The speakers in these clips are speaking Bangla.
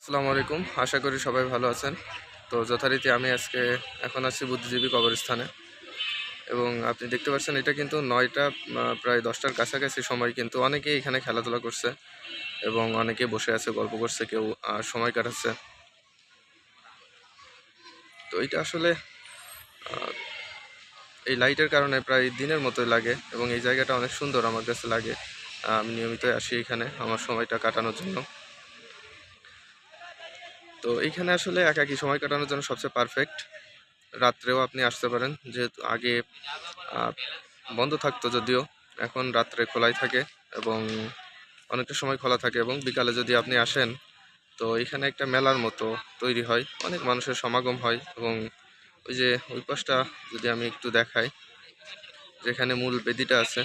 আসসালামু আলাইকুম। আশা করি সবাই ভালো আছেন। তো যথারীতি আমি আজকে এখন আছি বুদ্ধিজীবী কবরস্থানে এবং আপনি দেখতে পাচ্ছেন এটা কিন্তু ৯টা প্রায় ১০টার কাছাকাছি সময়, কিন্তু অনেকেই এখানে খেলাধুলা করছে এবং অনেকে বসে আছে, গল্প করছে, কেউ সময় কাটাচ্ছে। তো এইটা আসলে এই লাইটের কারণে প্রায় দিনের মতোই লাগে এবং এই জায়গাটা অনেক সুন্দর আমার কাছে লাগে। আমি নিয়মিতই আসি এখানে আমার সময়টা কাটানোর জন্য। তো এইখানে আসলে একাকী সময় কাটানোর জন্য সবচেয়ে পারফেক্ট। রাত্রেও আপনি আসতে পারেন, যেহেতু আগে বন্ধ থাকতো, যদিও এখন রাত্রে খোলাই থাকে এবং অনেকটা সময় খোলা থাকে। এবং বিকালে যদি আপনি আসেন তো এখানে একটা মেলার মতো তৈরি হয়, অনেক মানুষের সমাগম হয়। এবং ওই যে ওই পাশটা যদি আমি একটু দেখাই, যেখানে মূল বেদিটা আছে,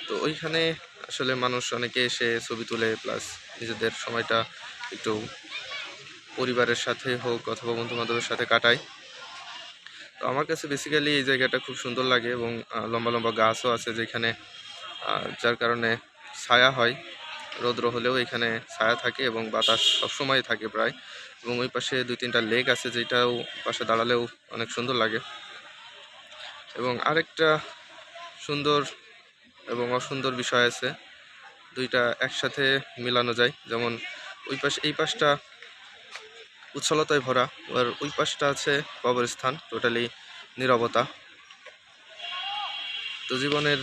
তো ওইখানে আসলে মানুষ অনেকে এসে ছবি তুলে, প্লাস নিজেদের সময়টা একটু পরিবারের সাথে হোক অথবা বন্ধু বান্ধবের সাথে কাটায়। তো আমার কাছে বেসিক্যালি এই জায়গাটা খুব সুন্দর লাগে এবং লম্বা লম্বা গাছও আছে যেখানে, যার কারণে ছায়া হয়। রৌদ্র হলেও এখানে ছায়া থাকে এবং বাতাস সবসময় থাকে প্রায়। এবং ওই পাশে ২-৩টা লেক আছে, যেটাও পাশে দাঁড়ালেও অনেক সুন্দর লাগে। এবং আরেকটা সুন্দর এবং অসুন্দর বিষয় আছে, দুইটা একসাথে মিলানো যায়। যেমন ওই পাশে, এই পাশটা উচ্ছলতায় ভরা, আর ওই পাশটা আছে কবরস্থান, টোটালি নীরবতা। তো জীবনের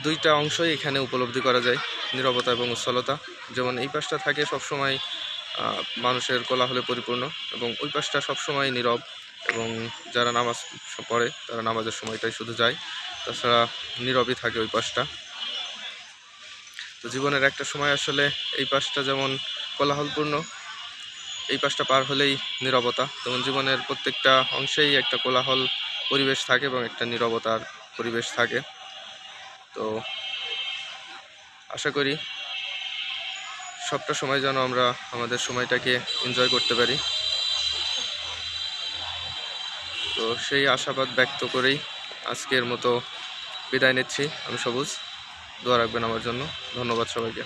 দুইটা অংশই এখানে উপলব্ধি করা যায়, নীরবতা এবং উচ্ছলতা। যেমন এই পাশটা থাকে সবসময় মানুষের কোলাহলে পরিপূর্ণ এবং ওই পাশটা সবসময় নীরব, এবং যারা নামাজ পড়ে তারা নামাজের সময়টাই শুধু যায়, তাছাড়া নীরবই থাকে ওই পাশটা। তো জীবনের একটা সময় আসলে এই পাশটা যেমন কোলাহলপূর্ণ, এই পাশটা পার হলেই নীরবতা। যেমন জীবনের প্রত্যেকটা অংশেই একটা কোলাহল পরিবেশ থাকে এবং একটা নীরবতার পরিবেশ থাকে। তো আশা করি সবটা সময় যেন আমরা আমাদের সময়টাকে এনজয় করতে পারি। তো সেই আশাবাদ ব্যক্ত করেই আজকের মতো বিদায় নিচ্ছি। আমি সবুজ। দোয়া রাখবেন আমার জন্য। ধন্যবাদ সবাইকে।